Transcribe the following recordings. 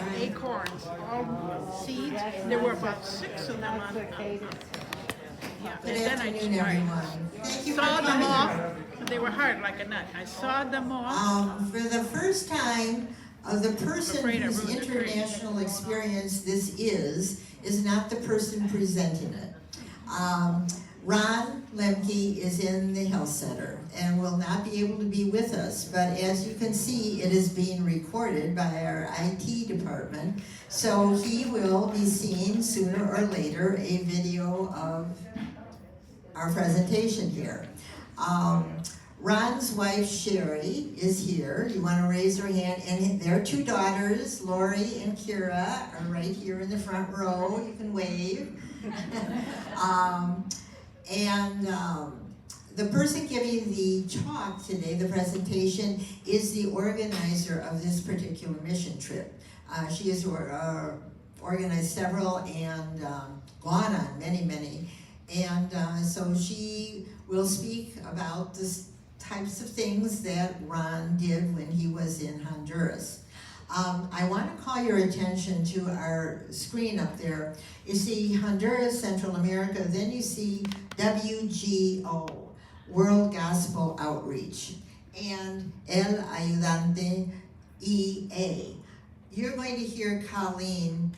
like acorns, all seeds. There were about 6 of them on. Yeah. Good And then I afternoon, everyone. Thank you for sawed them coming. off. They were hard like a nut. I sawed them off. For the first time, the person afraid I whose ruined the tree. international experience this is not the person presenting it. Ron Lemke is in the health center and will not be able to be with us, but as you can see, it is being recorded by our IT department, so he will be seeing sooner or later a video of our presentation here. Ron's wife Sherry is here. You want to raise her hand, and their 2 daughters, Lori and Kira, are right here in the front row. You can wave. The person giving the talk today, the presentation, is the organizer of this particular mission trip. She has organized several and gone on many. And so she will speak about the types of things that Ron did when he was in Honduras. I want to call your attention to our screen up there. You see Honduras, Central America, then you see WGO, World Gospel Outreach, and El Ayudante EA. You're going to hear Colleen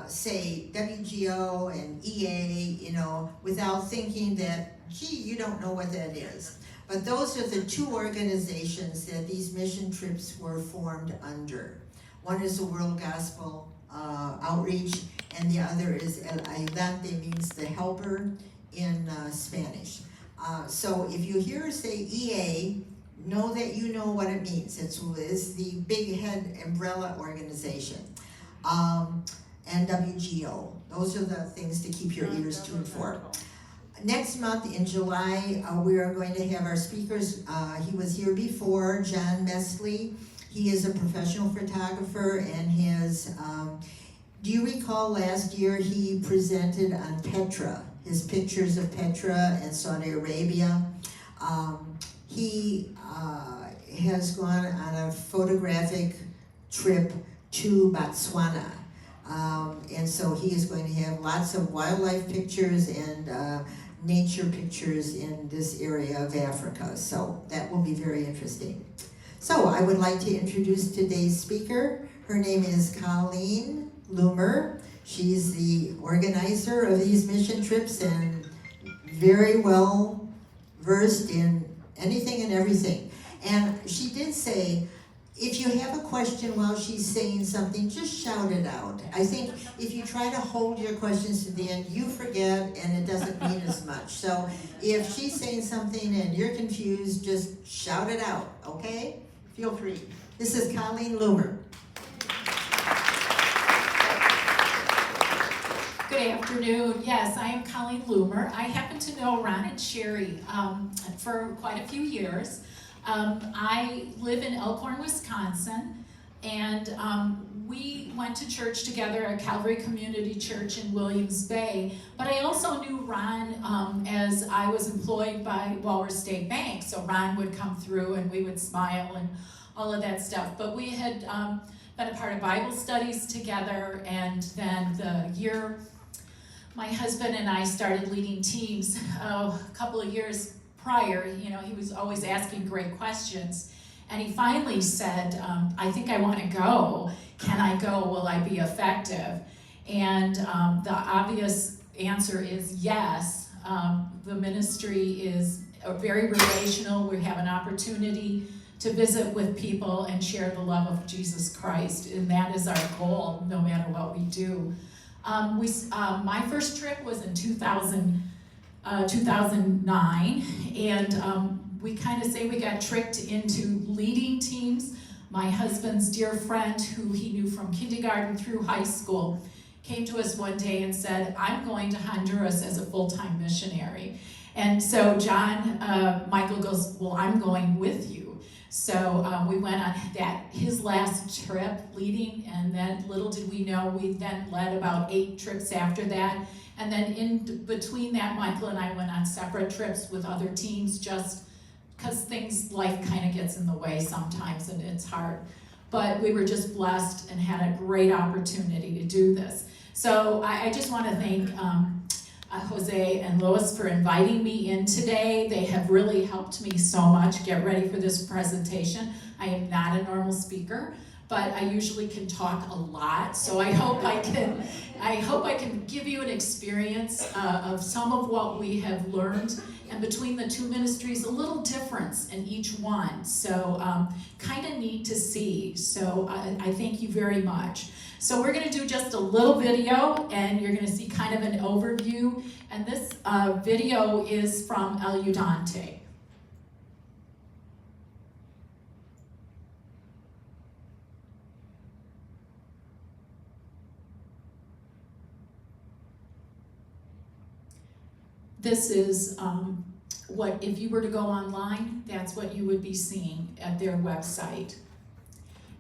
say WGO and EA, without thinking that, gee, you don't know what that is. But those are the 2 organizations that these mission trips were formed under. One is the World Gospel Outreach, and the other is El Ayudante, means the helper in Spanish. So if you hear her say EA, know that you know what it means. It's the big head umbrella organization. And WGO. Those are the things to keep your ears tuned for. Next month in July, we are going to have our speakers. He was here before, John Mesley. He is a professional photographer and has, do you recall last year he presented on Petra, his pictures of Petra and Saudi Arabia. He has gone on a photographic trip to Botswana. And so he is going to have lots of wildlife pictures and nature pictures in this area of Africa. So that will be very interesting. So I would like to introduce today's speaker. Her name is Colleen Loomer. She's the organizer of these mission trips and very well versed in anything and everything. And she did say, if you have a question while she's saying something, just shout it out. I think if you try to hold your questions to the end, you forget and it doesn't mean as much. So if she's saying something and you're confused, just shout it out, okay? Feel free. This is Colleen Loomer. Good afternoon. Yes, I am Colleen Loomer. I happen to know Ron and Sherry for quite a few years. I live in Elkhorn, Wisconsin, and we went to church together at Calvary Community Church in Williams Bay, but I also knew Ron as I was employed by Walrus State Bank, so Ron would come through and we would smile and all of that stuff. But we had been a part of Bible studies together, and then the year my husband and I started leading teams a couple of years prior, he was always asking great questions. And he finally said, I think I want to go. Can I go? Will I be effective? And the obvious answer is yes. The ministry is very relational. We have an opportunity to visit with people and share the love of Jesus Christ. And that is our goal, no matter what we do. My first trip was in 2009, and we kind of say we got tricked into leading teams. My husband's dear friend, who he knew from kindergarten through high school, came to us one day and said, I'm going to Honduras as a full-time missionary. And so Michael goes, well, I'm going with you. So we went on his last trip leading, and then little did we know, we then led about 8 trips after that. And then in between that, Michael and I went on separate trips with other teams, just because life kind of gets in the way sometimes and it's hard. but we were just blessed and had a great opportunity to do this. So I just want to thank Jose and Lois for inviting me in today. They have really helped me so much get ready for this presentation. I am not a normal speaker, but I usually can talk a lot, so I hope I can give you an experience of some of what we have learned, and between the two ministries, a little difference in each one, so kind of neat to see. So I thank you very much. So we're going to do just a little video, and you're going to see kind of an overview, and this video is from El Ayudante. This is what, if you were to go online, that's what you would be seeing at their website.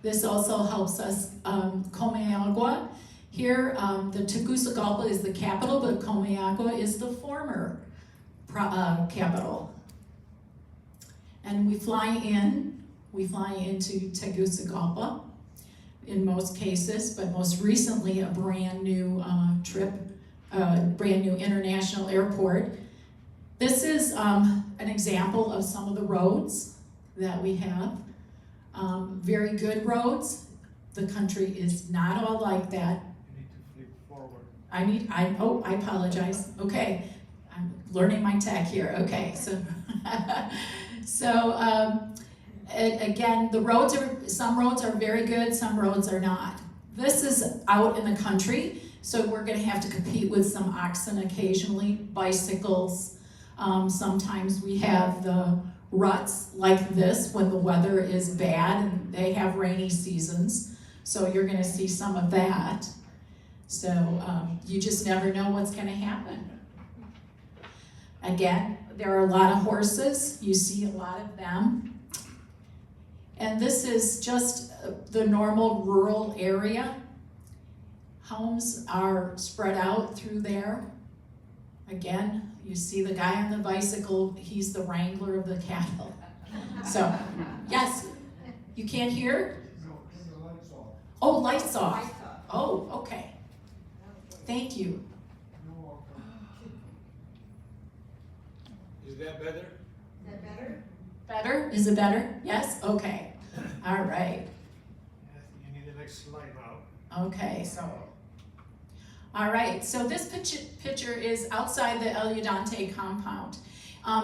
This also helps us, Comayagua. Here, the Tegucigalpa is the capital, but Comayagua is the former capital. And we fly into Tegucigalpa in most cases, but most recently a brand new trip, brand new international airport. This is an example of some of the roads that we have. Very good roads. The country is not all like that. You need to flip forward. I apologize. Okay, I'm learning my tech here. Okay, again, some roads are very good, some roads are not. This is out in the country, so we're going to have to compete with some oxen occasionally, bicycles. Sometimes we have the ruts like this when the weather is bad, and they have rainy seasons, so you're going to see some of that. So you just never know what's going to happen. Again, there are a lot of horses. You see a lot of them. And this is just the normal rural area. Homes are spread out through there. Again, you see the guy on the bicycle, he's the wrangler of the cattle. So, yes, you can't hear? No, the lights off. Oh, lights off. Oh, okay. Thank you. You're welcome. Is that better? Better? Is it better? Yes? Okay. All right. You need the next slide now. Okay, all right, so this picture is outside the El Ayudante compound.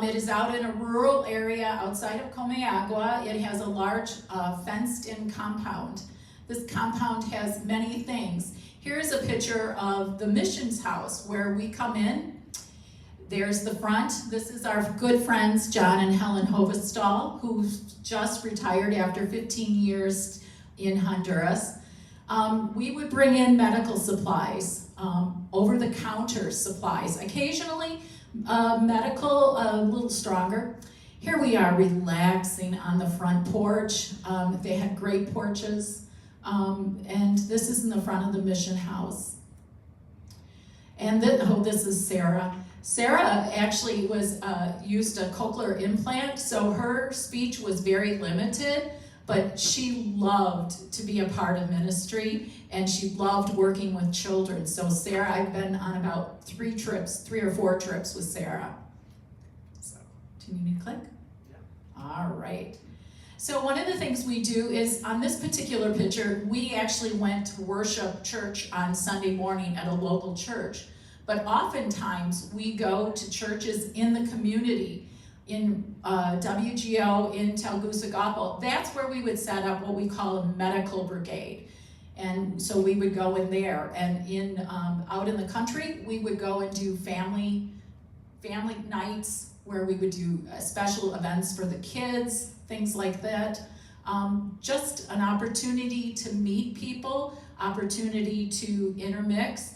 It is out in a rural area outside of Comayagua. It has a large fenced-in compound. This compound has many things. Here's a picture of the missions house where we come in. There's the front. This is our good friends, John and Helen Hovestall, who just retired after 15 years in Honduras. We would bring in medical supplies, over-the-counter supplies. Occasionally, medical, a little stronger. Here we are relaxing on the front porch. They had great porches. And this is in the front of the mission house. And this is Sarah. Sarah actually used a cochlear implant, so her speech was very limited, but she loved to be a part of ministry, and she loved working with children. So Sarah, I've been on about 3 or 4 trips with Sarah. So, do you need me to click? Yeah. All right. So one of the things we do is, on this particular picture, we actually went to worship church on Sunday morning at a local church. But oftentimes, we go to churches in the community, in WGO, in Tegucigalpa. That's where we would set up what we call a medical brigade. And so we would go in there. And out in the country, we would go and do family nights, where we would do special events for the kids, things like that. Just an opportunity to meet people, opportunity to intermix.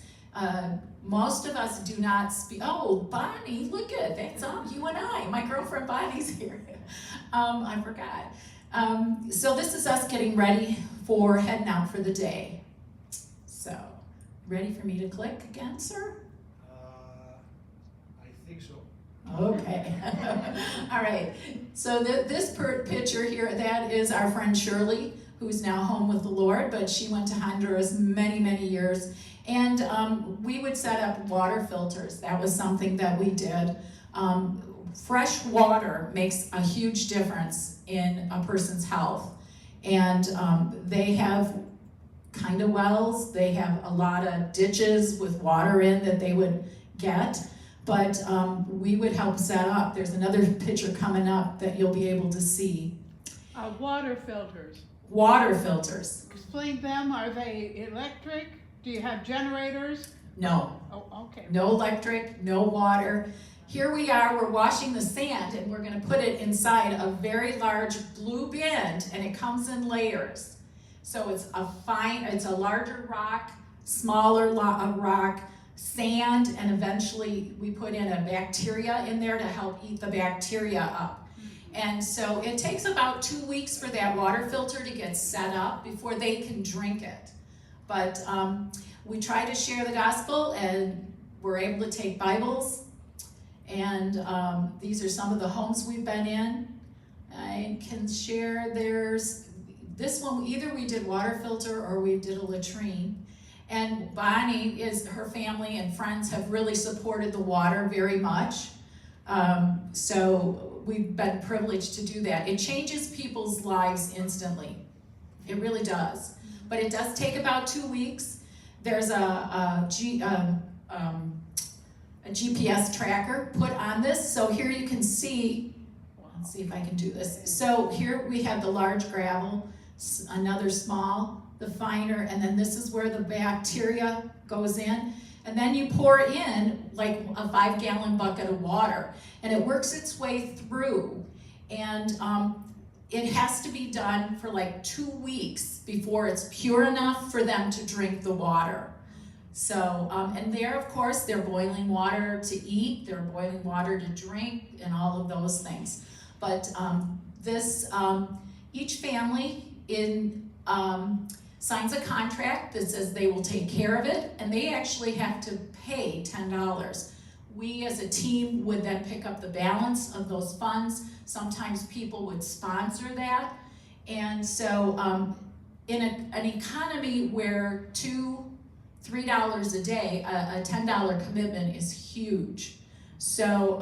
Most of us do not speak. Oh, Bonnie, look at that's you and I. My girlfriend Bonnie's here. I forgot. So this is us getting ready for heading out for the day. So, ready for me to click again, sir? I think so. Okay. All right. So this picture here, that is our friend Shirley, who's now home with the Lord, but she went to Honduras many, many years. And we would set up water filters. That was something that we did. Fresh water makes a huge difference in a person's health. And they have kind of wells. They have a lot of ditches with water in that they would get. But we would help set up. There's another picture coming up that you'll be able to see. Water filters. Water filters. Explain them. Are they electric? Do you have generators? No. Oh, okay. No electric, no water. Here we are, we're washing the sand, and we're gonna put it inside a very large blue bin, and it comes in layers. So it's a larger rock, smaller rock, sand, and eventually we put in a bacteria in there to help eat the bacteria up. And so it takes about 2 weeks for that water filter to get set up before they can drink it. But we try to share the gospel, and we're able to take Bibles. And these are some of the homes we've been in. I can share, there's this one, either we did water filter or we did a latrine. And Bonnie, her family and friends have really supported the water very much. So we've been privileged to do that. It changes people's lives instantly. It really does. But it does take about 2 weeks. There's a GPS tracker put on this. So here you can see, let's see if I can do this. So here we have the large gravel, another small, the finer, and then this is where the bacteria goes in. And then you pour in like a 5-gallon bucket of water, and it works its way through. And it has to be done for like 2 weeks before it's pure enough for them to drink the water. So, and there, of course, they're boiling water to eat, they're boiling water to drink, and all of those things. But each family signs a contract that says they will take care of it, and they actually have to pay $10. We as a team would then pick up the balance of those funds. Sometimes people would sponsor that. And so in an economy where $2-3 a day, a $10 commitment is huge. So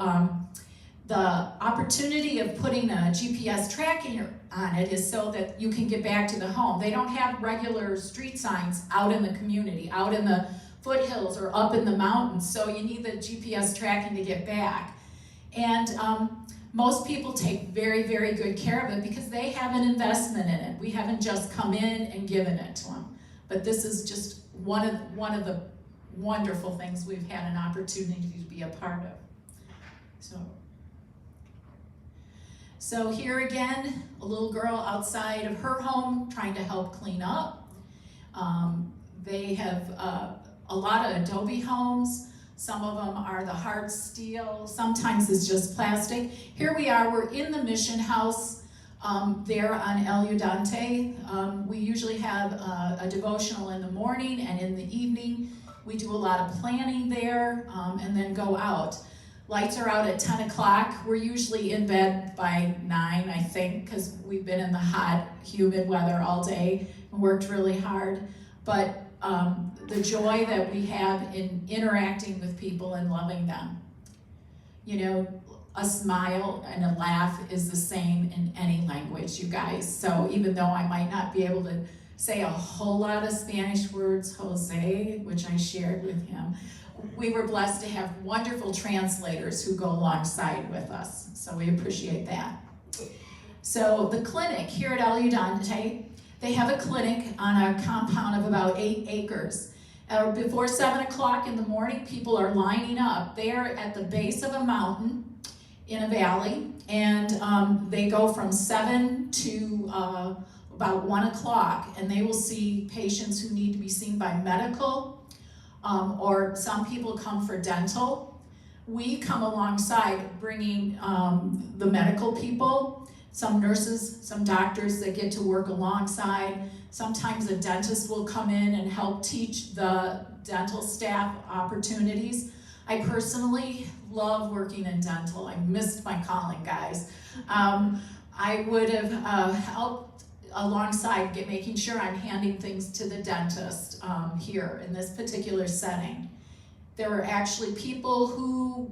the opportunity of putting a GPS tracking on it is so that you can get back to the home. They don't have regular street signs out in the community, out in the foothills or up in the mountains, so you need the GPS tracking to get back. And most people take very, very good care of it because they have an investment in it. We haven't just come in and given it to them. But this is just one of the wonderful things we've had an opportunity to be a part of. So here again, a little girl outside of her home trying to help clean up. They have a lot of adobe homes. Some of them are the hard steel. Sometimes it's just plastic. Here we are, we're in the mission house there on El Udante. We usually have a devotional in the morning, and in the evening we do a lot of planning there and then go out. Lights are out at 10 o'clock. We're usually in bed by 9, I think, because we've been in the hot, humid weather all day and worked really hard. But the joy that we have in interacting with people and loving them. You know, a smile and a laugh is the same in any language, you guys. So even though I might not be able to say a whole lot of Spanish words, Jose, which I shared with him, we were blessed to have wonderful translators who go alongside with us. So we appreciate that. So the clinic here at El Udante, they have a clinic on a compound of about 8 acres. Before 7 o'clock in the morning, people are lining up. They are at the base of a mountain in a valley, and they go from 7 to about 1 o'clock, and they will see patients who need to be seen by medical, or some people come for dental. We come alongside bringing the medical people, some nurses, some doctors that get to work alongside. Sometimes a dentist will come in and help teach the dental staff opportunities. I personally love working in dental. I missed my calling, guys. I would have helped alongside making sure I'm handing things to the dentist here in this particular setting. There were actually people who,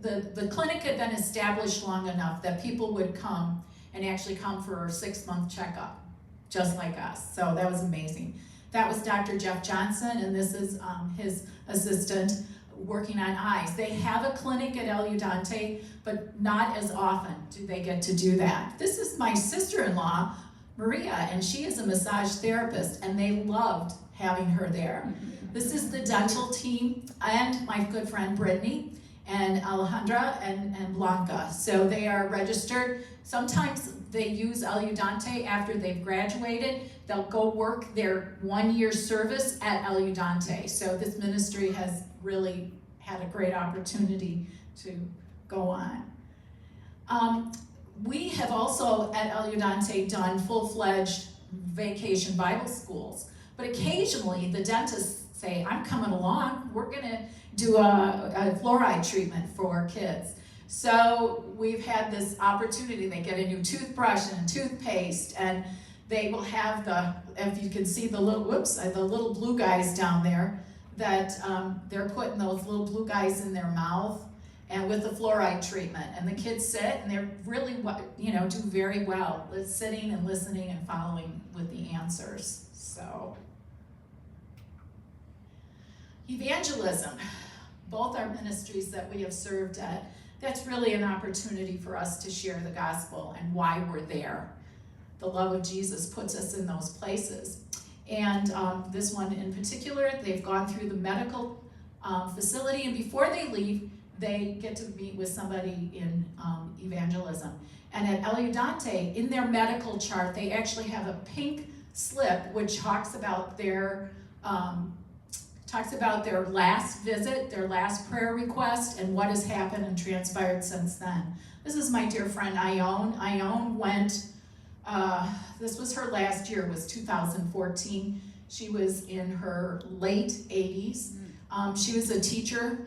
the clinic had been established long enough that people would come and actually come for a 6-month checkup, just like us. So that was amazing. That was Dr. Jeff Johnson, and this is his assistant working on eyes. They have a clinic at El Udante, but not as often do they get to do that. This is my sister-in-law, Maria, and she is a massage therapist, and they loved having her there. This is the dental team, and my good friend Brittany, and Alejandra, and Blanca. So they are registered. Sometimes they use El Udante after they've graduated. They'll go work their 1-year service at El Udante. So this ministry has really had a great opportunity to go on. We have also at El Udante done full-fledged vacation Bible schools, but occasionally the dentists say, I'm coming along, we're gonna do a fluoride treatment for kids. So we've had this opportunity. They get a new toothbrush and a toothpaste, and they will have if you can see the little blue guys down there, that they're putting those little blue guys in their mouth and with the fluoride treatment. And the kids sit and they're really, do very well, sitting and listening and following with the answers. So, evangelism, both our ministries that we have served at, that's really an opportunity for us to share the gospel and why we're there. The love of Jesus puts us in those places. And this one in particular, they've gone through the medical facility, and before they leave, they get to meet with somebody in evangelism. And at El Udante, in their medical chart, they actually have a pink slip which talks about their last visit, their last prayer request, and what has happened and transpired since then. This is my dear friend Ione. Ione went, this was her last year, was 2014. She was in her late 80s. She was a teacher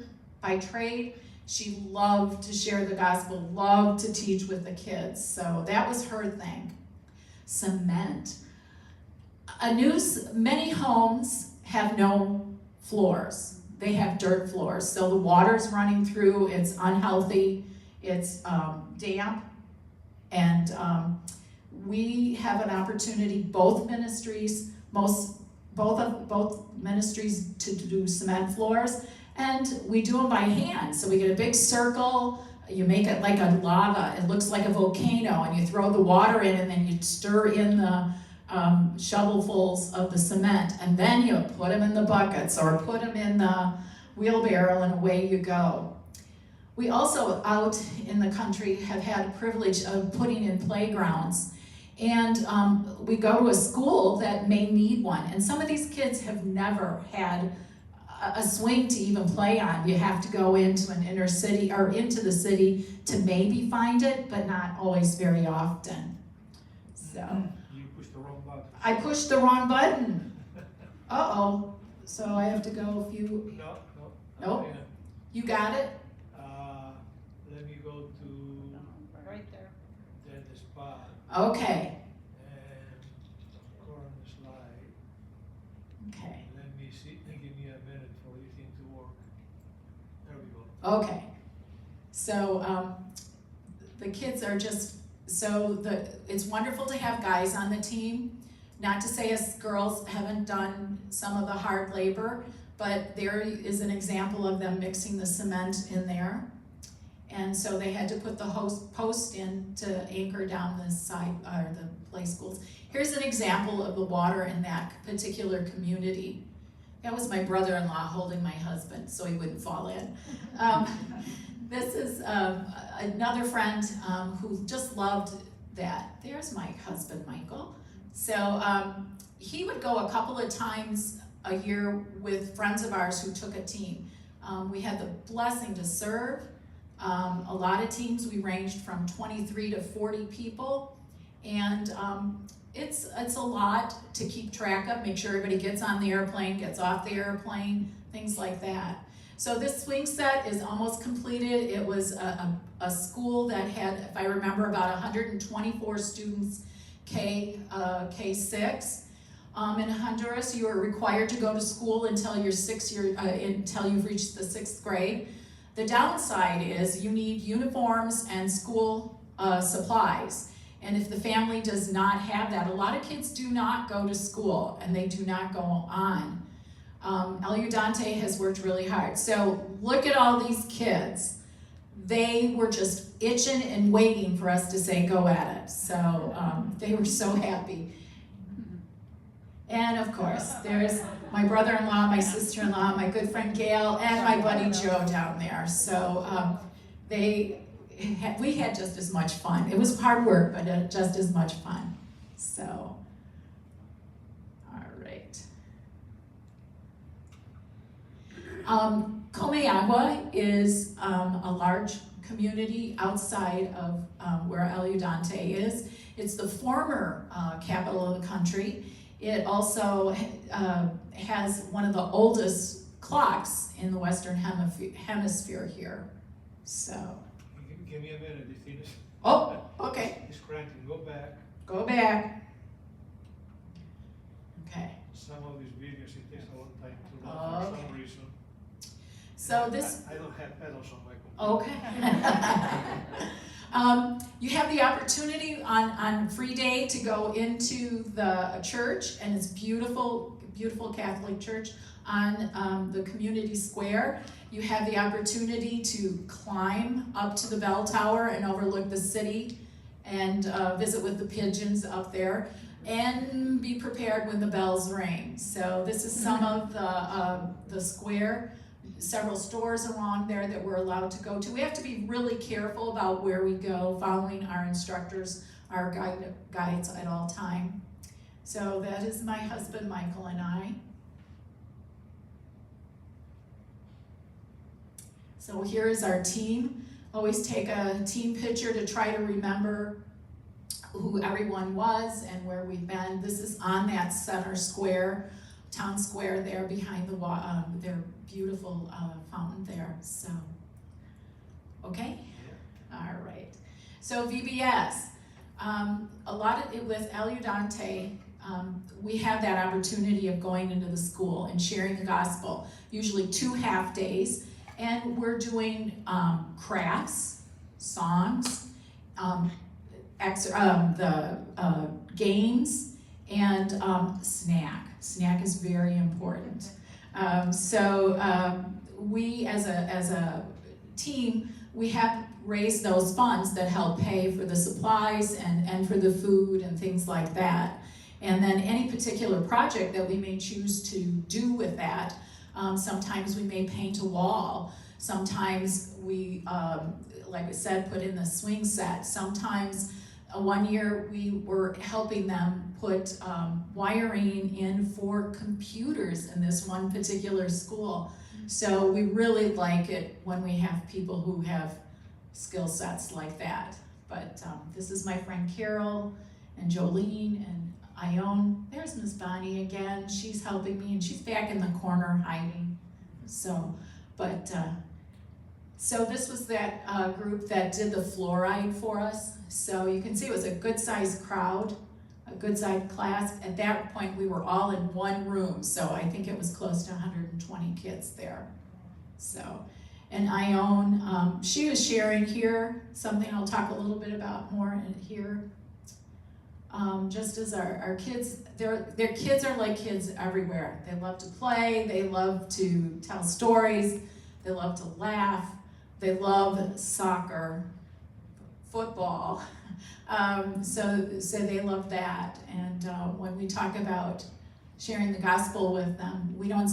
by trade. She loved to share the gospel, loved to teach with the kids. So that was her thing. Cement. Many homes have no floors. They have dirt floors. So the water's running through, it's unhealthy, it's damp, and we have an opportunity, both ministries, both ministries to do cement floors, and we do them by hand. So we get a big circle, you make it like a lava, it looks like a volcano, and you throw the water in, and then you stir in the shovelfuls of the cement, and then you put them in the buckets or put them in the wheelbarrow, and away you go. We also, out in the country, have had the privilege of putting in playgrounds. And we go to a school that may need one. And some of these kids have never had a swing to even play on. You have to go into an inner city or into the city to maybe find it, but not always very often. So You pushed the wrong button. I pushed the wrong button. Uh-oh. So I have to go a few. No. Nope. You got it? Let me go to Right there. that spot Okay. and corner the slide. Okay. Let me see, give me a minute for everything to work. There we go. Okay. So the kids are just, it's wonderful to have guys on the team. Not to say us girls haven't done some of the hard labor, but there is an example of them mixing the cement in there. And so they had to put the post in to anchor down the side, or the play schools. Here's an example of the water in that particular community. That was my brother-in-law holding my husband so he wouldn't fall in. This is another friend who just loved that. There's my husband, Michael. So he would go a couple of times a year with friends of ours who took a team. We had the blessing to serve. A lot of teams, we ranged from 23 to 40 people, and it's a lot to keep track of, make sure everybody gets on the airplane, gets off the airplane, things like that. So this swing set is almost completed. It was a school that had, if I remember, about 124 students K6. In Honduras, you are required to go to school until until you've reached the 6th grade. The downside is you need uniforms and school supplies. And if the family does not have that, a lot of kids do not go to school and they do not go on. El Ayudante has worked really hard. So look at all these kids. They were just itching and waiting for us to say go at it. So they were so happy. And of course, there's my brother-in-law, my sister-in-law, my good friend Gail, and my buddy Joe down there. So we had just as much fun. It was hard work, but just as much fun. So, all right. Comayagua is a large community outside of where El Ayudante is. It's the former capital of the country. It also has one of the oldest clocks in the Western Hemisphere here. So. Give me a minute to finish. Oh, okay. It's cranking. Go back. Go back. Okay. Some of these videos, it takes a long time to run for some reason. So this. I don't have pedals on my computer. Okay. You have the opportunity on free day to go into the church, and it's beautiful, beautiful Catholic church on the community square. You have the opportunity to climb up to the bell tower and overlook the city and visit with the pigeons up there and be prepared when the bells ring. So this is some of the square. Several stores along there that we're allowed to go to. We have to be really careful about where we go, following our instructors, our guides at all time. So that is my husband, Michael, and I. So here is our team. Always take a team picture to try to remember who everyone was and where we've been. This is on that center square, town square there behind their beautiful fountain there. So, okay? Yeah. All right. So VBS, a lot of it with El Ayudante, we have that opportunity of going into the school and sharing the gospel, usually 2 half days, and we're doing crafts, songs, games, and snack. Snack is very important. We as a team, we have raised those funds that help pay for the supplies and for the food and things like that. And then any particular project that we may choose to do with that, sometimes we may paint a wall. Sometimes we, like I said, put in the swing set. Sometimes one year we were helping them put wiring in for computers in this one particular school. So we really like it when we have people who have skill sets like that. But this is my friend Carol and Jolene and Ione. There's Miss Bonnie again. She's helping me and she's back in the corner hiding. So this was that group that did the fluoride for us. So you can see it was a good sized crowd, a good sized class. At that point we were all in one room, so I think it was close to 120 kids there. So, and Ione, she was sharing here, something I'll talk a little bit about more in here. Just as our kids, their kids are like kids everywhere. They love to play, they love to tell stories, they love to laugh, they love soccer, football, so they love that. And when we talk about sharing the gospel with them, we don't,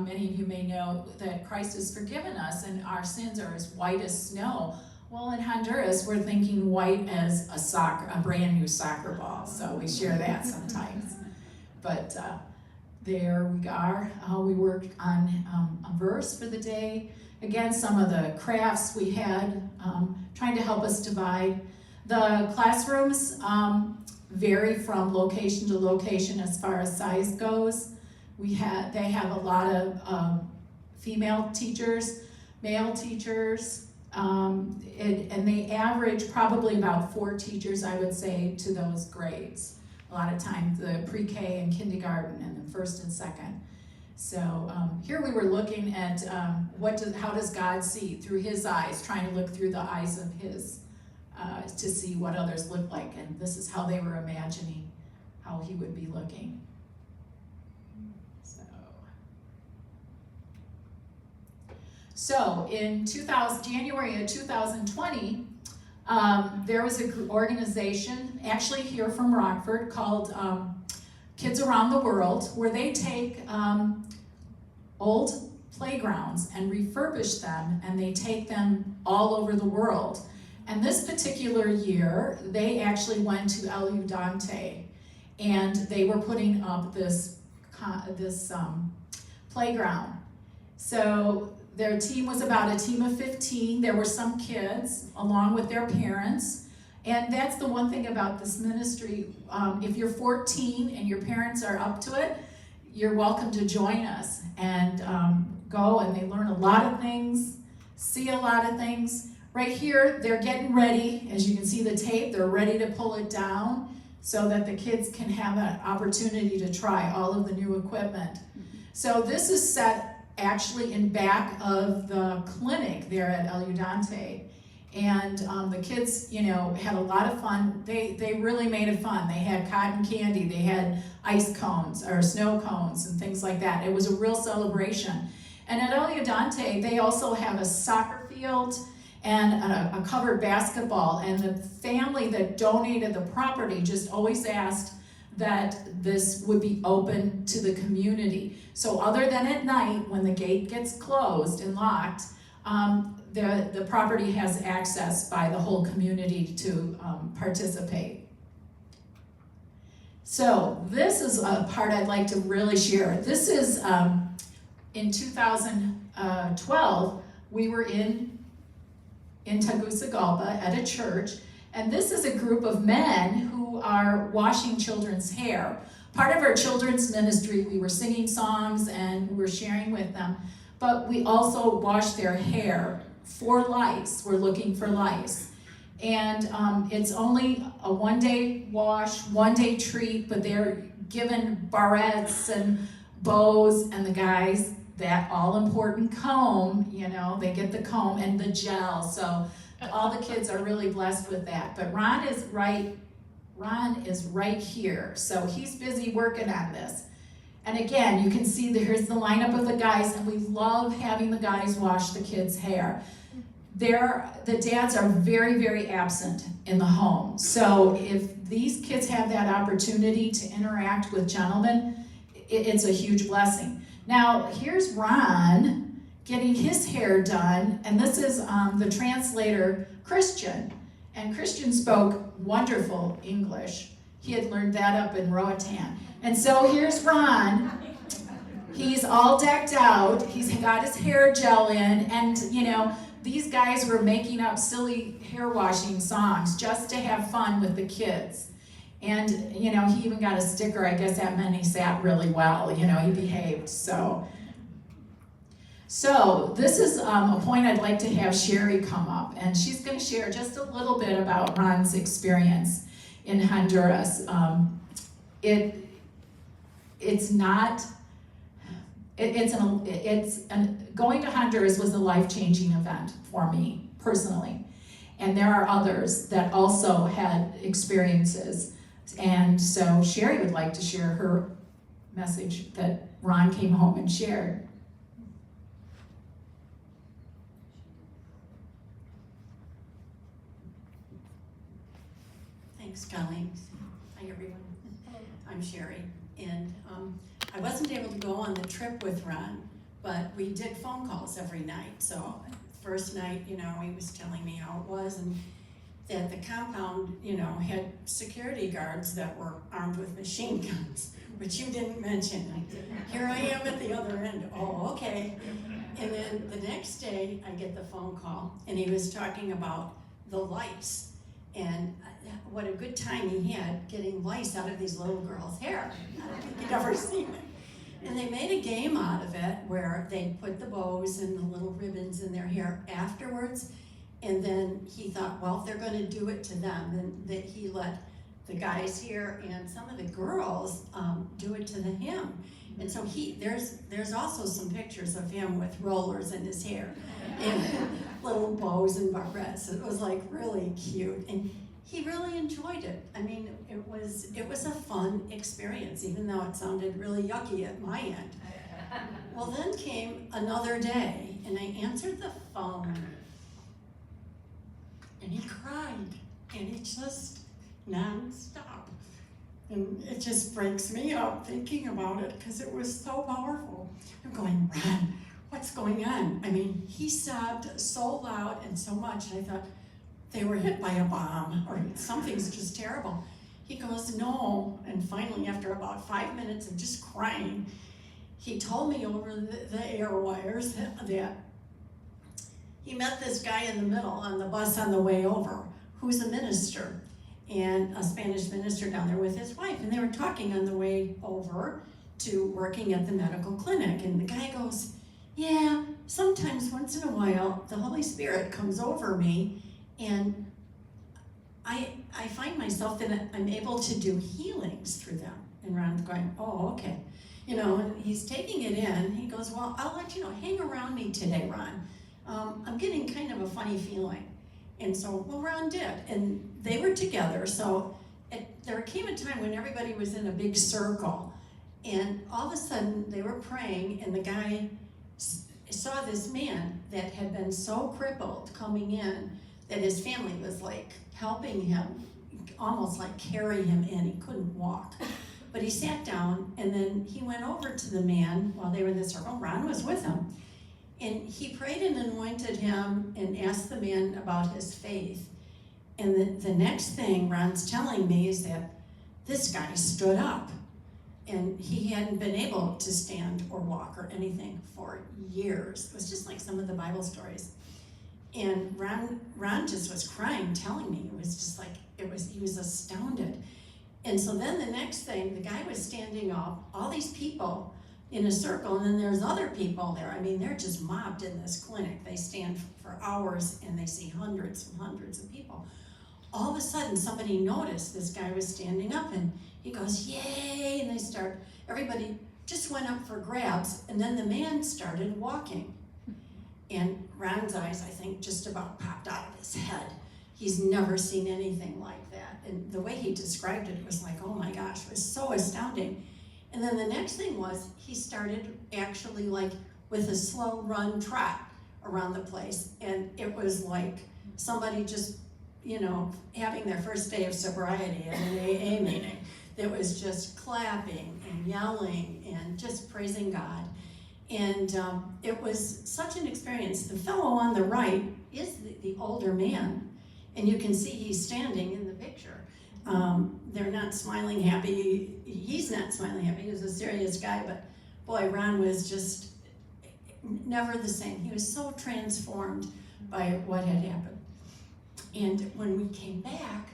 many of you may know that Christ has forgiven us and our sins are as white as snow. Well, in Honduras, we're thinking white as a brand new soccer ball, so we share that sometimes. But there we are. We worked on a verse for the day. Again, some of the crafts we had, trying to help us divide. The classrooms vary from location to location as far as size goes. They have a lot of female teachers, male teachers, And they average probably about 4 teachers, I would say, to those grades. A lot of times the pre-K and kindergarten and the first and second. So here we were looking at how does God see through his eyes, trying to look through the eyes of his, to see what others look like. And this is how they were imagining how he would be looking. So in January of 2020, there was an organization, actually here from Rockford, called Kids Around the World, where they take old playgrounds and refurbish them, and they take them all over the world. And this particular year, they actually went to El Udante, and they were putting up this playground. So their team was about a team of 15. There were some kids along with their parents. And that's the one thing about this ministry. If you're 14 and your parents are up to it, you're welcome to join us and go, and they learn a lot of things, see a lot of things. Right here, they're getting ready. As you can see the tape, they're ready to pull it down so that the kids can have an opportunity to try all of the new equipment. So this is set actually in back of the clinic there at El Udante. And the kids, had a lot of fun. They really made it fun. They had cotton candy, they had ice cones or snow cones and things like that. It was a real celebration. And at El Udante, they also have a soccer field and a covered basketball. And the family that donated the property just always asked that this would be open to the community. So other than at night, when the gate gets closed and locked, the property has access by the whole community to participate. So this is a part I'd like to really share. This is in 2012, we were in Tegucigalpa at a church, and this is a group of men who are washing children's hair. Part of our children's ministry, we were singing songs and we were sharing with them, but we also wash their hair for lice. We're looking for lice. And it's only a one-day wash, one-day treat, but they're given barrettes and bows, and the guys, that all-important comb, they get the comb and the gel. So all the kids are really blessed with that. But Ron is right here. So he's busy working on this. And again, you can see here's the lineup of the guys, and we love having the guys wash the kids' hair. The dads are very, very absent in the home. So if these kids have that opportunity to interact with gentlemen, it's a huge blessing. Now, here's Ron getting his hair done, and this is the translator, Christian. And Christian spoke wonderful English. He had learned that up in Roatan. And so here's Ron. He's all decked out. He's got his hair gel in, and these guys were making up silly hair washing songs just to have fun with the kids. And, he even got a sticker. I guess that meant he sat really well. He behaved. So this is a point I'd like to have Sherry come up. And she's going to share just a little bit about Ron's experience in Honduras. Going to Honduras was a life-changing event for me, personally. And there are others that also had experiences. And so Sherry would like to share her message that Ron came home and shared. Thanks, Colleen. Hi, everyone. I'm Sherry, and I wasn't able to go on the trip with Ron, but we did phone calls every night. So first night, he was telling me how it was, and that the compound, had security guards that were armed with machine guns, which you didn't mention. Here I am at the other end. Oh, okay. And then the next day, I get the phone call, and he was talking about the lice, and what a good time he had getting lice out of these little girls' hair. I don't think he'd ever seen it. And they made a game out of it where they put the bows and the little ribbons in their hair afterwards, And then he thought, well, if they're gonna do it to them, then that he let the guys here and some of the girls do it to him. And so there's also some pictures of him with rollers in his hair and little bows and barrettes. It was like really cute, and he really enjoyed it. I mean, it was a fun experience, even though it sounded really yucky at my end. Well, then came another day, and I answered the phone, and he cried, and he just non-stop. And it just breaks me up thinking about it because it was so powerful. I'm going, Ron, what's going on? I mean, he sobbed so loud and so much, and I thought they were hit by a bomb or something's just terrible. He goes, no. And finally, after about 5 minutes of just crying, he told me over the air wires that he met this guy in the middle on the bus on the way over who's a minister, and a Spanish minister down there with his wife, and they were talking on the way over to working at the medical clinic, and the guy goes, yeah, sometimes once in a while the Holy Spirit comes over me, and I find myself that I'm able to do healings through them. And Ron's going, oh, okay. You know, and he's taking it in. He goes, well, I'll let you know, hang around me today, Ron. I'm getting kind of a funny feeling. And so, well, Ron did, and they were together. So there came a time when everybody was in a big circle, and all of a sudden they were praying, and the guy saw this man that had been so crippled coming in that his family was like helping him, almost like carry him in. He couldn't walk. But he sat down, and then he went over to the man while they were in the circle. Ron was with him. And he prayed and anointed him and asked the man about his faith. And the next thing Ron's telling me is that this guy stood up, and he hadn't been able to stand or walk or anything for years. It was just like some of the Bible stories. And Ron just was crying, telling me. It was just like, he was astounded. And so then the next thing, the guy was standing up, all these people in a circle, and then there's other people there. I mean, they're just mobbed in this clinic. They stand for hours, and they see hundreds and hundreds of people. All of a sudden, somebody noticed this guy was standing up, and he goes, yay, and everybody just went up for grabs, and then the man started walking. And Ron's eyes, I think, just about popped out of his head. He's never seen anything like that. And the way he described it, it was like, oh my gosh, it was so astounding. And then the next thing was, he started actually like with a slow run trot around the place. And it was like somebody just, you know, having their first day of sobriety at an AA meeting. That was just clapping and yelling and just praising God. And it was such an experience. The fellow on the right is the older man. And you can see he's standing in the picture. They're not smiling happy. He's not smiling happy. He was a serious guy, but boy, Ron was just never the same. He was so transformed by what had happened. And when we came back,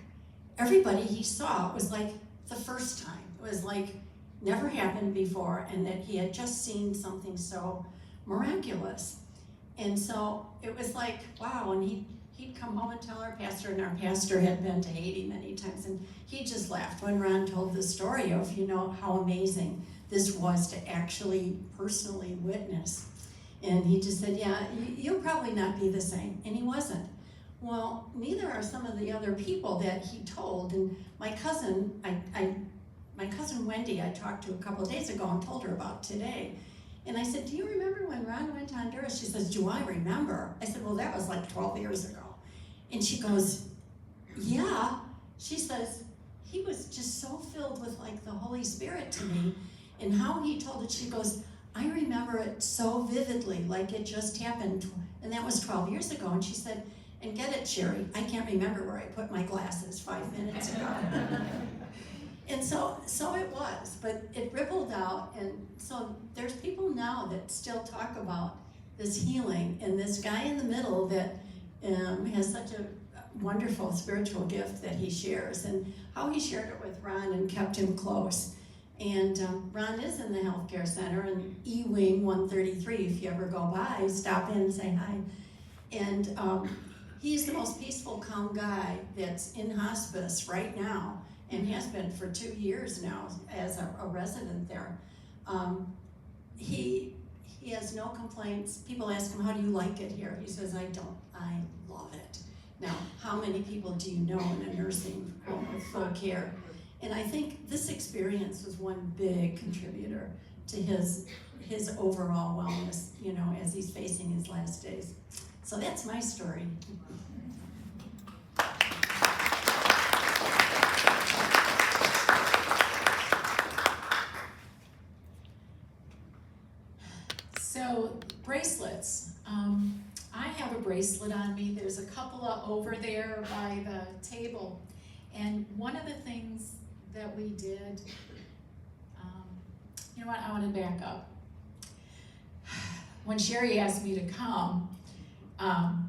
everybody he saw, it was like the first time. It was like never happened before, and that he had just seen something so miraculous. And so it was like, wow, and he'd come home and tell our pastor, and our pastor had been to Haiti many times, and he just laughed when Ron told the story of, you know, how amazing this was to actually personally witness. And he just said, yeah, you'll probably not be the same. And he wasn't. Well, neither are some of the other people that he told. And my cousin, my cousin Wendy, I talked to a couple of days ago and told her about today. And I said, do you remember when Ron went to Honduras? She says, do I remember? I said, well, that was like 12 years ago. And she goes, yeah. She says, he was just so filled with like the Holy Spirit to me. And how he told it, she goes, I remember it so vividly, like it just happened. And that was 12 years ago. And she said, and get it, Sherry, I can't remember where I put my glasses 5 minutes ago. And so it was, but it rippled out. And so there's people now that still talk about this healing, and this guy in the middle that has such a wonderful spiritual gift that he shares, and how he shared it with Ron and kept him close. And Ron is in the healthcare center in E-Wing 133. If you ever go by, stop in and say hi. And He's the most peaceful, calm guy that's in hospice right now, and has been for 2 years now as a resident there. He has no complaints. People ask him, how do you like it here? He says, I love it. Now, how many people do you know in a nursing home with full care? And I think this experience was one big contributor to his overall wellness, you know, as he's facing his last days. So that's my story. So, bracelets. I have a bracelet on me. There's a couple over there by the table. And one of the things that we did, you know what, I want to back up. When Sherry asked me to come, I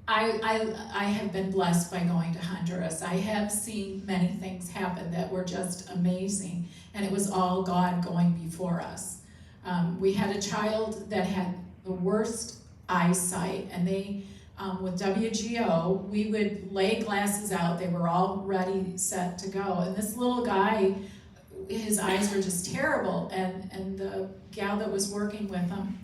have been blessed by going to Honduras. I have seen many things happen that were just amazing, and it was all God going before us. We had a child that had the worst eyesight, and they, with WGO, we would lay glasses out. They were all ready, set to go. And this little guy, his eyes were just terrible. And the gal that was working with him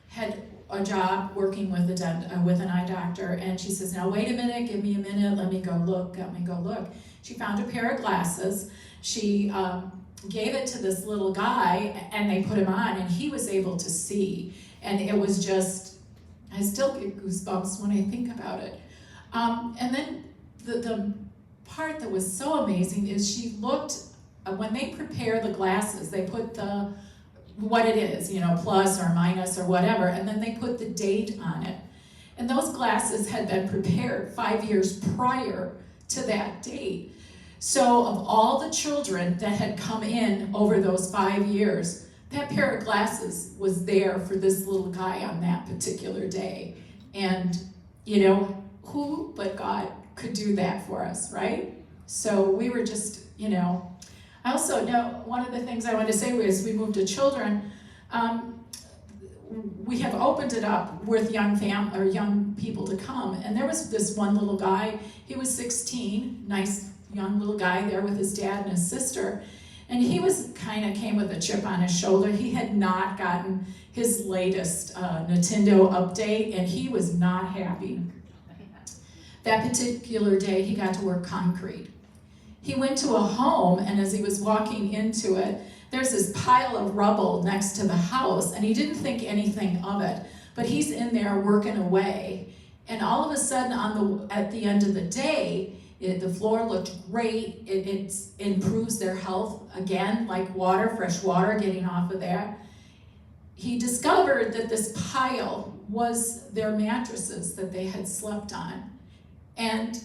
had a job working with an eye doctor. And she says, now wait a minute, give me a minute, let me go look, She found a pair of glasses. She gave it to this little guy, and they put him on, and he was able to see. And it was just, I still get goosebumps when I think about it. And then the part that was so amazing is she looked, when they prepare the glasses, they put what it is, you know, plus or minus or whatever, and then they put the date on it. And those glasses had been prepared 5 years prior to that date. So of all the children that had come in over those 5 years, that pair of glasses was there for this little guy on that particular day. And, you know, who but God could do that for us, right? So we were just, you know. I also know one of the things I wanted to say was we moved to children. We have opened it up with young people to come. And there was this one little guy. He was 16, nice young little guy there with his dad and his sister. And he was came with a chip on his shoulder. He had not gotten his latest Nintendo update, and he was not happy. That particular day, he got to work concrete. He went to a home, and as he was walking into it, there's this pile of rubble next to the house, and he didn't think anything of it. But he's in there working away, and all of a sudden, at the end of the day, the floor looked great. It improves their health again, like water, fresh water getting off of there. He discovered that this pile was their mattresses that they had slept on. And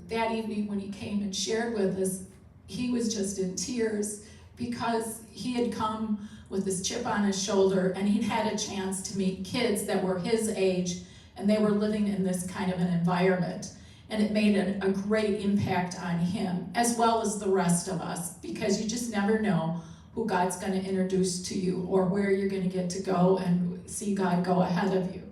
that evening when he came and shared with us, he was just in tears because he had come with this chip on his shoulder, and he'd had a chance to meet kids that were his age, and they were living in this kind of an environment. And it made a great impact on him, as well as the rest of us, because you just never know who God's going to introduce to you or where you're going to get to go and see God go ahead of you.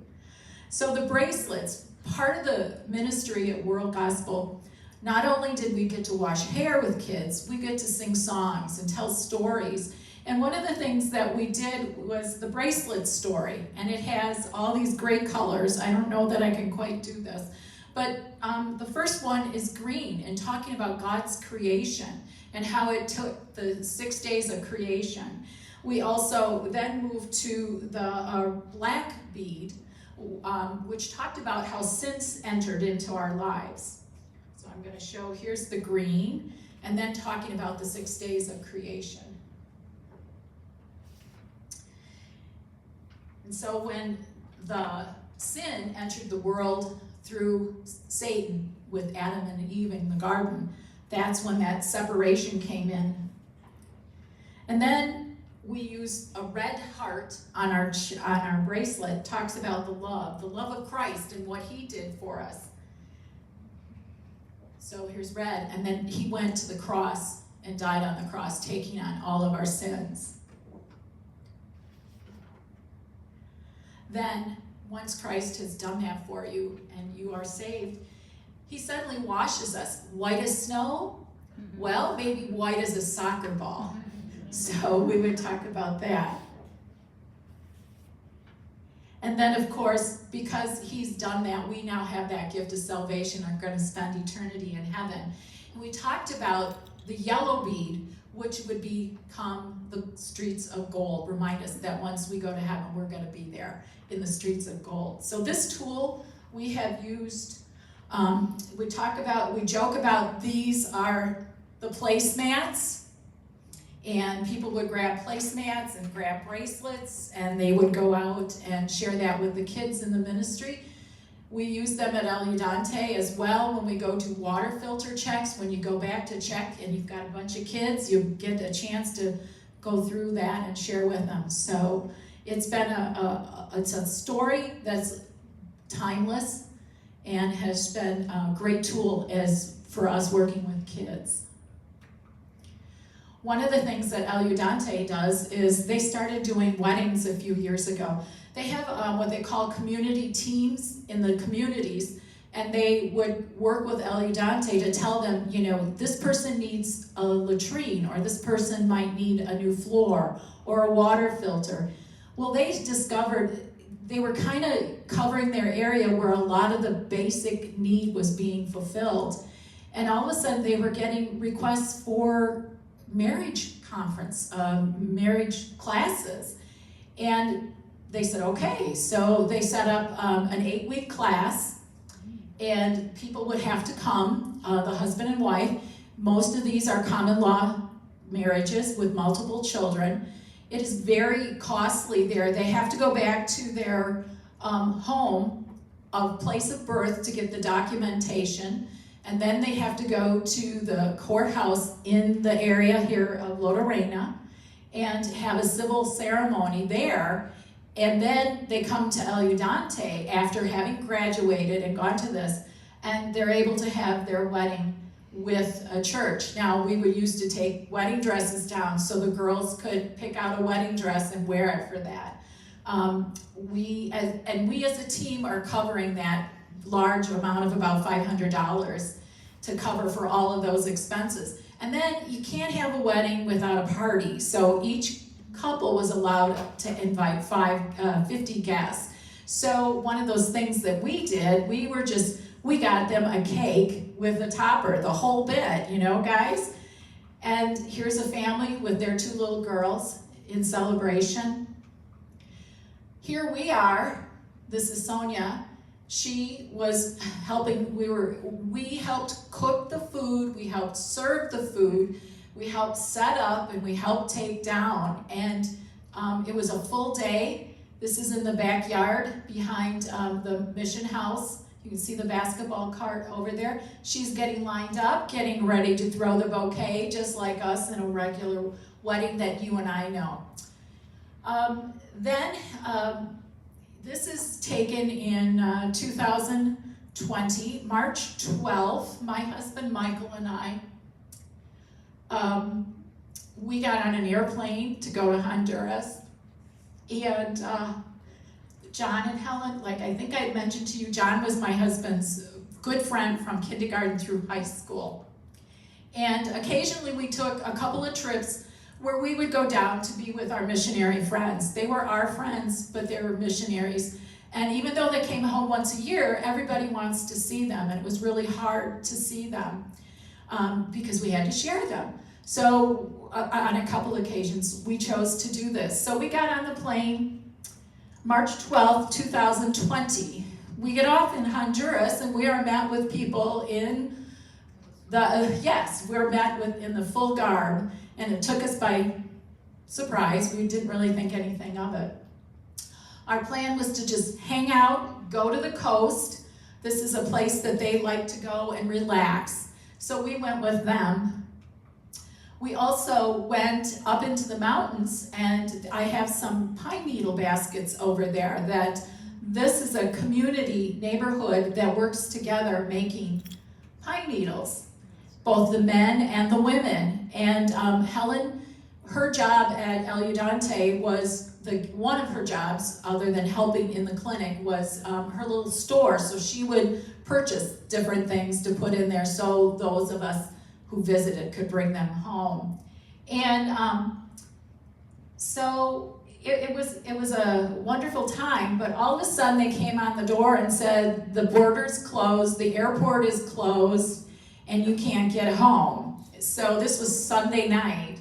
So the bracelets, part of the ministry at World Gospel, not only did we get to wash hair with kids, we get to sing songs and tell stories. And one of the things that we did was the bracelet story, and it has all these great colors. I don't know that I can quite do this. But the first one is green, and talking about God's creation and how it took the 6 days of creation. We also then moved to the black bead, which talked about how sin entered into our lives. So I'm going to show, here's the green, and then talking about the 6 days of creation. And so when the sin entered the world through Satan with Adam and Eve in the garden, that's when that separation came in. And then we use a red heart on our bracelet, talks about the love of Christ and what he did for us. So here's red, and then he went to the cross and died on the cross, taking on all of our sins. Then once Christ has done that for you and you are saved, he suddenly washes us. White as snow? Well, maybe white as a soccer ball. So we would talk about that. And then, of course, because he's done that, we now have that gift of salvation, are going to spend eternity in heaven. And we talked about the yellow bead, which would become the streets of gold. Remind us that once we go to heaven, we're going to be there in the streets of gold. So this tool we have used, we joke about these are the placemats. And people would grab placemats and grab bracelets, and they would go out and share that with the kids in the ministry. We use them at El Ayudante as well when we go to water filter checks. When you go back to check and you've got a bunch of kids, you get a chance to go through that and share with them. So it's been it's a story that's timeless and has been a great tool for us working with kids. One of the things that El Ayudante does is they started doing weddings a few years ago. They have what they call community teams in the communities, and they would work with El Ayudante to tell them, this person needs a latrine, or this person might need a new floor, or a water filter. Well, they discovered they were kind of covering their area where a lot of the basic need was being fulfilled. And all of a sudden they were getting requests for marriage conference, marriage classes. And they said, okay. So they set up an 8-week class, and people would have to come, the husband and wife. Most of these are common law marriages with multiple children. It is very costly there. They have to go back to their home of place of birth to get the documentation. And then they have to go to the courthouse in the area here of Lorena and have a civil ceremony there. And then they come to El Ayudante after having graduated and gone to this, and they're able to have their wedding with a church. Now, we would used to take wedding dresses down so the girls could pick out a wedding dress and wear it for that. We as a team are covering that large amount of about $500 to cover for all of those expenses. And then you can't have a wedding without a party. So each couple was allowed to invite 50 guests. So one of those things that we did, we got them a cake with a topper, the whole bit, guys. And here's a family with their 2 little girls in celebration. Here we are. This is Sonia. She was helping, we helped cook the food, we helped serve the food, we helped set up, and we helped take down. And it was a full day. This is in the backyard behind the mission house. You can see the basketball cart over there. She's getting lined up, getting ready to throw the bouquet, just like us in a regular wedding that you and I know. This is taken in 2020, March 12th. My husband Michael and I, we got on an airplane to go to Honduras. And John and Helen, like I think I mentioned to you, John was my husband's good friend from kindergarten through high school. And occasionally we took a couple of trips where we would go down to be with our missionary friends. They were our friends, but they were missionaries. And even though they came home once a year, everybody wants to see them, and it was really hard to see them because we had to share them. So on a couple occasions, we chose to do this. So we got on the plane March 12th, 2020. We get off in Honduras, and we are met with people in we're met with in the full garb. And it took us by surprise. We didn't really think anything of it. Our plan was to just hang out, go to the coast. This is a place that they like to go and relax. So we went with them. We also went up into the mountains, and I have some pine needle baskets over there this is a community neighborhood that works together making pine needles, both the men and the women. And Helen, her job at El Udante was one of her jobs, other than helping in the clinic, was her little store. So she would purchase different things to put in there so those of us who visited could bring them home. And so it was a wonderful time, but all of a sudden they came on the door and said, the border's closed, the airport is closed, and you can't get home. So this was Sunday night.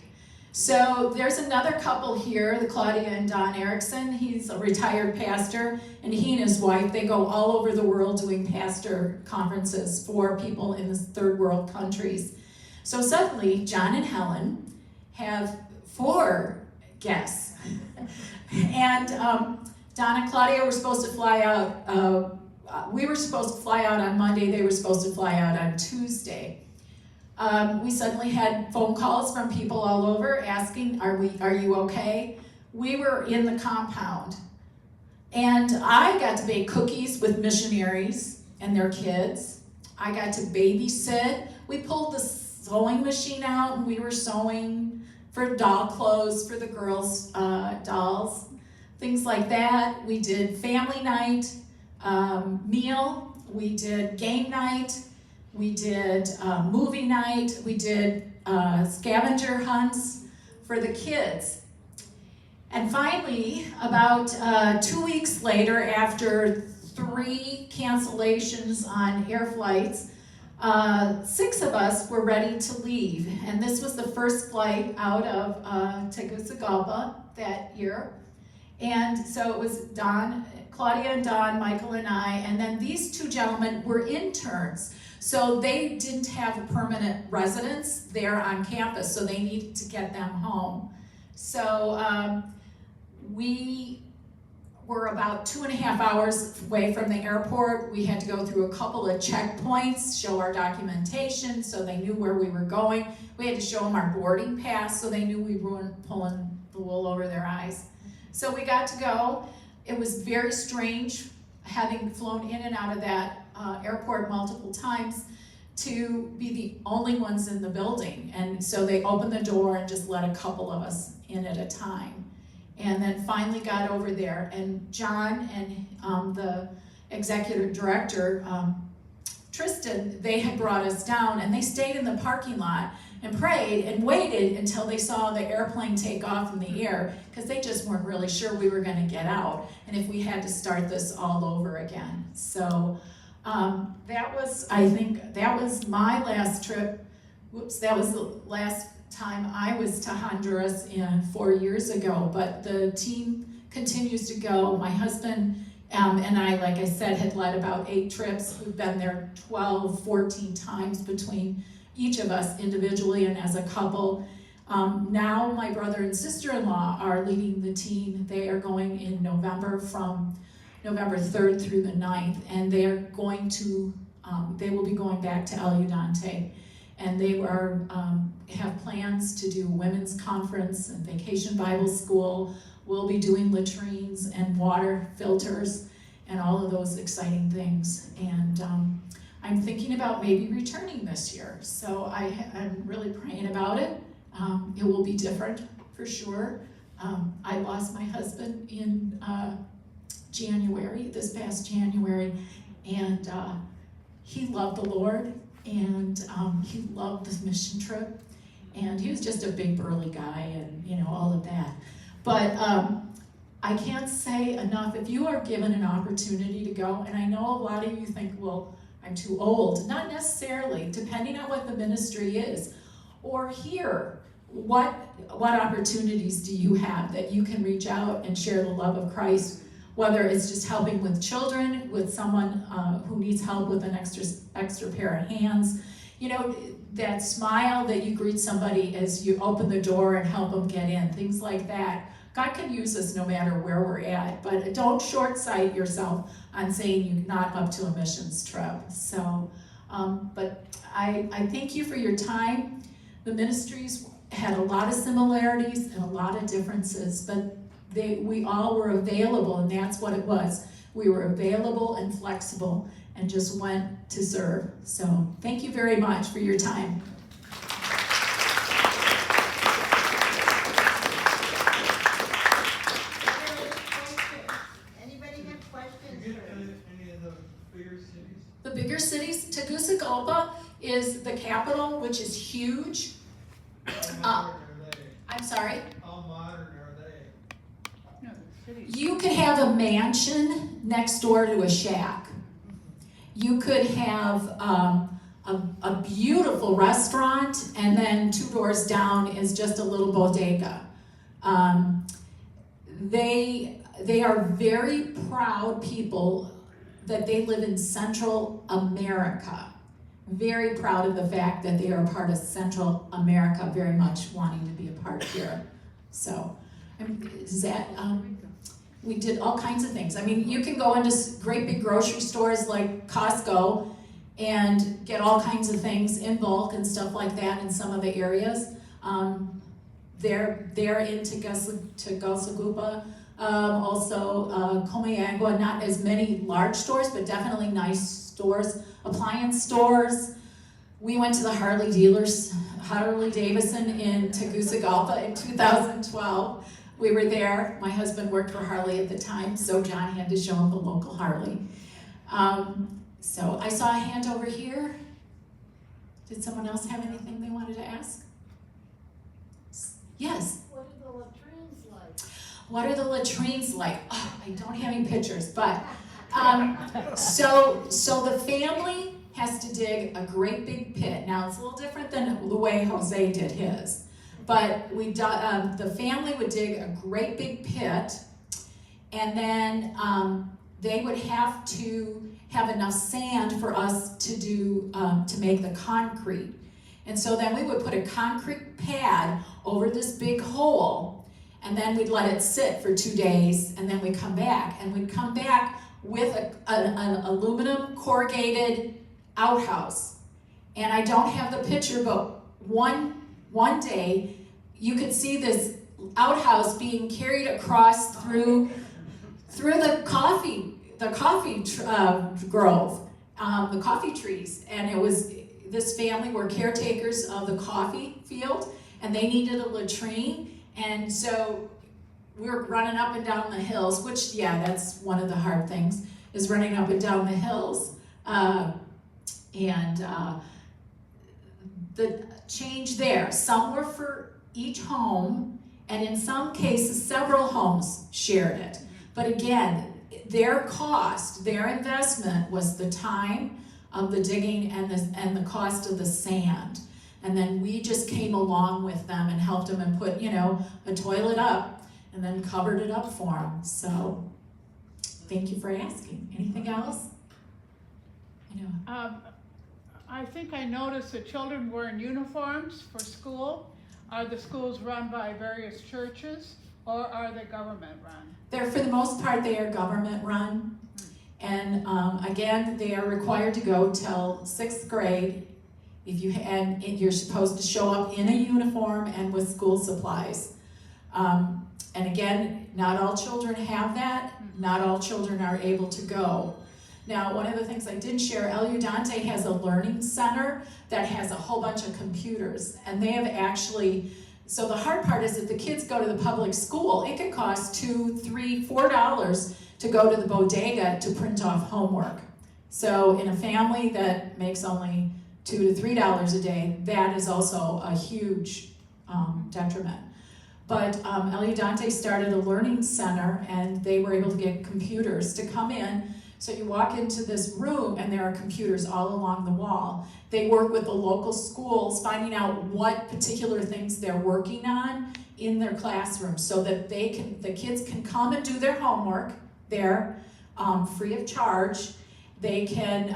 So there's another couple here, the Claudia and Don Erickson. He's a retired pastor, and he and his wife, they go all over the world doing pastor conferences for people in the third world countries. So suddenly, John and Helen have 4 guests. And Don and Claudia were supposed to fly out, we were supposed to fly out on Monday, they were supposed to fly out on Tuesday. We suddenly had phone calls from people all over asking, are you okay? We were in the compound. And I got to bake cookies with missionaries and their kids. I got to babysit. We pulled the sewing machine out and we were sewing for doll clothes for the girls' dolls, things like that. We did family night, meal. We did game night. We did movie night. We did scavenger hunts for the kids. And finally, about 2 weeks later, after 3 cancellations on air flights, 6 of us were ready to leave. And this was the first flight out of Tegucigalpa that year. And so it was Claudia and Don, Michael and I, and then these 2 gentlemen were interns. So they didn't have a permanent residence there on campus, so they needed to get them home. So we were about 2.5 hours away from the airport. We had to go through a couple of checkpoints, show our documentation so they knew where we were going. We had to show them our boarding pass so they knew we weren't pulling the wool over their eyes. So we got to go. It was very strange having flown in and out of that airport multiple times to be the only ones in the building. And so they opened the door and just let a couple of us in at a time. And then finally got over there. And John and the executive director, Tristan, they had brought us down and they stayed in the parking lot and prayed and waited until they saw the airplane take off in the air, because they just weren't really sure we were going to get out and if we had to start this all over again. So I think that was my last trip. Whoops, that was the last time I was to Honduras 4 years ago, but the team continues to go. My husband and I, like I said, had led about 8 trips. We've been there 12, 14 times between each of us individually and as a couple. Now my brother and sister-in-law are leading the team. They are going in November from November 3rd through the 9th, and they are going to, they will be going back to El Udante, and they are, have plans to do women's conference and vacation Bible school. We'll be doing latrines and water filters and all of those exciting things. And I'm thinking about maybe returning this year. So I'm really praying about it. It will be different for sure. I lost my husband in January, this past January, and he loved the Lord, and he loved the mission trip, and he was just a big burly guy, and you know, all of that. But I can't say enough. If you are given an opportunity to go, and I know a lot of you think, well, I'm too old. Not necessarily, depending on what the ministry is. Or here, what opportunities do you have that you can reach out and share the love of Christ, whether it's just helping with children, with someone who needs help with an extra pair of hands. You know, that smile that you greet somebody as you open the door and help them get in, things like that. God can use us no matter where we're at, but don't short-sight yourself on saying you're not up to a missions trip. So, but I thank you for your time. The ministries had a lot of similarities and a lot of differences, but we all were available, and that's what it was. We were available and flexible and just went to serve. So thank you very much for your time. bigger cities. Tegucigalpa is the capital, which is huge. How modern are they? I'm sorry? How modern are they? No, the cities. You could have a mansion next door to a shack. You could have a beautiful restaurant, and then 2 doors down is just a little bodega. They are very proud people that they live in Central America. Very proud of the fact that they are a part of Central America, very much wanting to be a part here. So, is that, we did all kinds of things. I mean, you can go into great big grocery stores like Costco and get all kinds of things in bulk and stuff like that in some of the areas. They're in Tegucigalpa, also Comayagua, not as many large stores, but definitely nice stores, appliance stores. We went to the Harley Davidson in Tegucigalpa in 2012. We were there. My husband worked for Harley at the time, so John had to show him the local Harley. So I saw a hand over here. Did someone else have anything they wanted to ask? Yes? What are the latrines like? What are the latrines like? Oh, I don't have any pictures, but so the family has to dig a great big pit. Now it's a little different than the way Jose did his, but the family would dig a great big pit, and then they would have to have enough sand for us to do to make the concrete. And so then we would put a concrete pad over this big hole, and then we'd let it sit for 2 days, and then we'd come back. And we'd come back with an aluminum corrugated outhouse. And I don't have the picture, but one day you could see this outhouse being carried across through the coffee grove, the coffee trees. And it was, this family were caretakers of the coffee field, and they needed a latrine, and so we were running up and down the hills, which, yeah, that's one of the hard things, is running up and down the hills. The change there, some were for each home, and in some cases, several homes shared it. But again, their cost, their investment was the time of the digging and the cost of the sand. And then we just came along with them and helped them and put, a toilet up and then covered it up for them. So thank you for asking. Anything else? I think I noticed that children were in uniforms for school. Are the schools run by various churches, or are they government run? They're, for the most part, they are government run. And again, they are required to go till 6th grade. And you're supposed to show up in a uniform and with school supplies. And again, not all children have that. Not all children are able to go. Now, one of the things I didn't share, El Udante has a learning center that has a whole bunch of computers. And they have actually, so the hard part is if the kids go to the public school, it could cost $2, $3, $4 to go to the bodega to print off homework. So in a family that makes only $2 to $3 a day, that is also a huge detriment. But El Udante started a learning center, and they were able to get computers to come in. So you walk into this room, and there are computers all along the wall. They work with the local schools, finding out what particular things they're working on in their classroom, so that the kids can come and do their homework there, free of charge. They can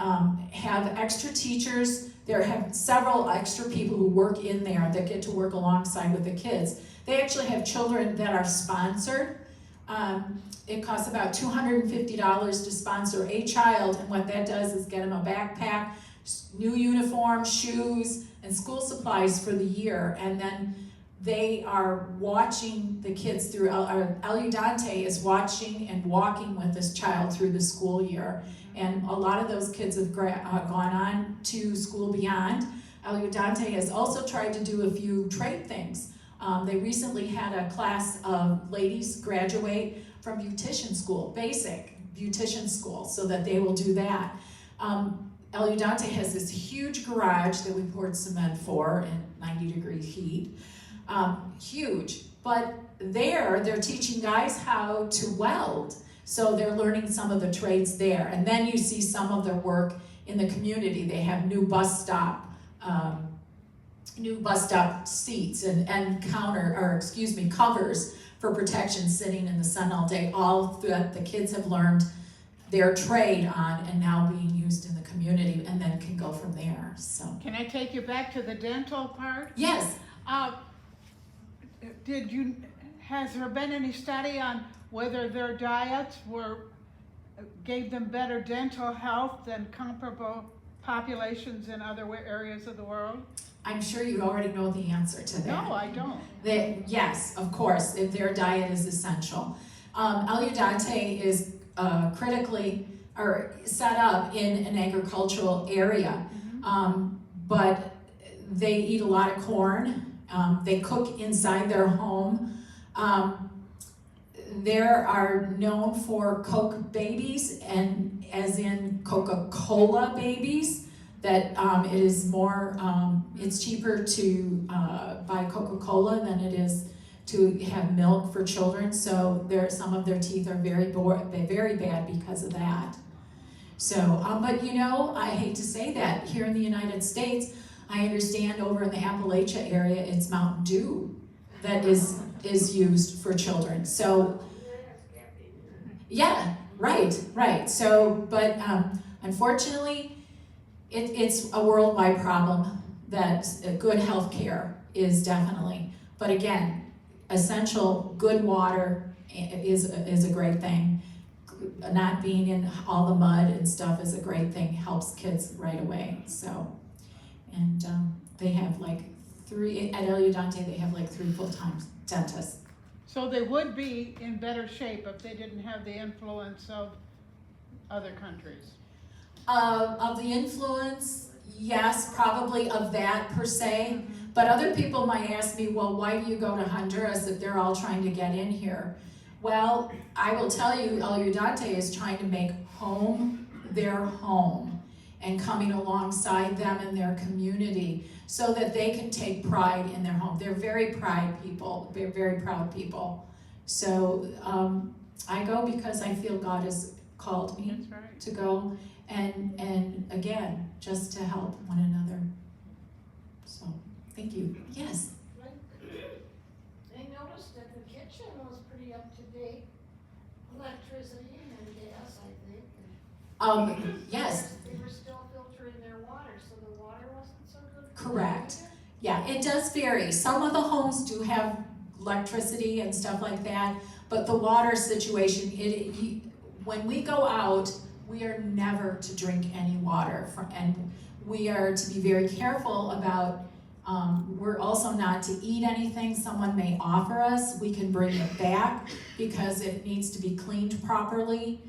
have extra teachers. There have several extra people who work in there that get to work alongside with the kids. They actually have children that are sponsored. It costs about $250 to sponsor a child, and what that does is get them a backpack, new uniform, shoes, and school supplies for the year. And then they are watching the kids through, El Udante is watching and walking with this child through the school year. And a lot of those kids have gone on to School Beyond. El Udante has also tried to do a few trade things. They recently had a class of ladies graduate from beautician school, basic beautician school, so that they will do that. El Udante has this huge garage that we poured cement for in 90-degree heat. Huge. But there, they're teaching guys how to weld. So they're learning some of the trades there. And then you see some of their work in the community. They have new bus stop seats and covers for protection sitting in the sun all day. All that the kids have learned their trade on and now being used in the community, and then can go from there. So Can I take you back to the dental part? yes. Has there been any study on whether their diets gave them better dental health than comparable populations in other areas of the world? I'm sure you already know the answer to that. No, I don't. Yes, of course, if their diet is essential. El Udante is critically or set up in an agricultural area, but they eat a lot of corn. They cook inside their home. They are known for Coke babies, and as in Coca-Cola babies, that it is more, it's cheaper to buy Coca-Cola than it is to have milk for children. So some of their teeth are very bad because of that. So, but you know, I hate to say that, here in the United States, I understand over in the Appalachia area, it's Mountain Dew that is used for children. So, yeah, right. So, but unfortunately, it's a worldwide problem that good health care is definitely. But again, essential good water is a great thing. Not being in all the mud and stuff is a great thing. Helps kids right away. So, and they have like at El Udante, they have like 3 full-time dentists. So they would be in better shape if they didn't have the influence of other countries. Of the influence, yes, probably of that per se. But other people might ask me, well, why do you go to Honduras if they're all trying to get in here? Well, I will tell you, El Udante is trying to make home their home and coming alongside them in their community so that they can take pride in their home. They're very proud people. They're very proud people. So I go because I feel God has called me That's right. to go, and again, just to help one another. So, thank you. Yes? They noticed that the kitchen was pretty up to date, electricity and gas, I think. Yes, They were still filtering their water, so the water wasn't so good. correct. Yeah, it does vary. Some of the homes do have electricity and stuff like that, but the water situation, when we go out, we are never to drink any water, and we are to be very careful about, we're also not to eat anything someone may offer us. We can bring it back because it needs to be cleaned properly.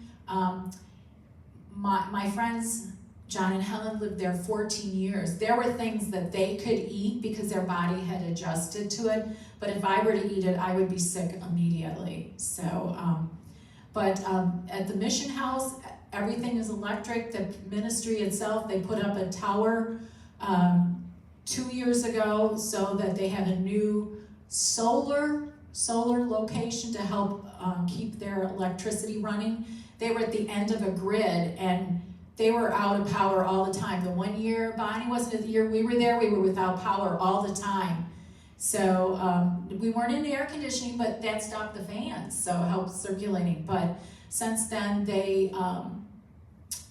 My friends, John and Helen, lived there 14 years. There were things that they could eat because their body had adjusted to it, but if I were to eat it, I would be sick immediately. So, at the mission house, everything is electric. The ministry itself, they put up a tower 2 years ago so that they have a new solar location to help keep their electricity running. They were at the end of a grid and they were out of power all the time. The 1 year, Bonnie, wasn't it the year we were there? We were without power all the time. So we weren't in air conditioning, but that stopped the fans, so it helped circulating. But since then, they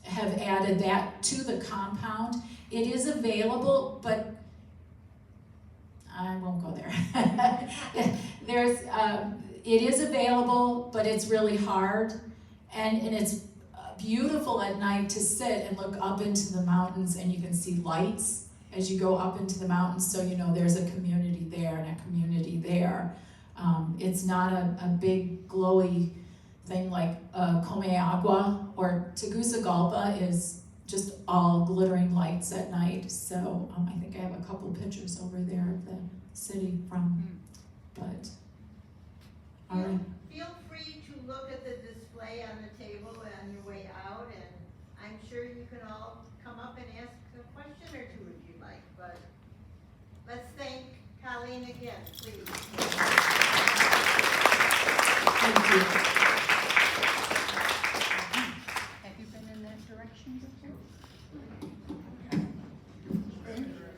have added that to the compound. It is available, but I won't go there. It is available, but it's really hard, and it's beautiful at night to sit and look up into the mountains, and you can see lights as you go up into the mountains, so you know there's a community there and a community there. It's not a big glowy thing like Comayagua or Tegucigalpa is just all glittering lights at night. So I think I have a couple pictures over there of the city from, but all right. Feel free to look at the display on the table on your way out, and I'm I'm sure you can all come up and ask a question or two if you like, but let's thank Colleen again, please. Thank you. Have you been in that direction before?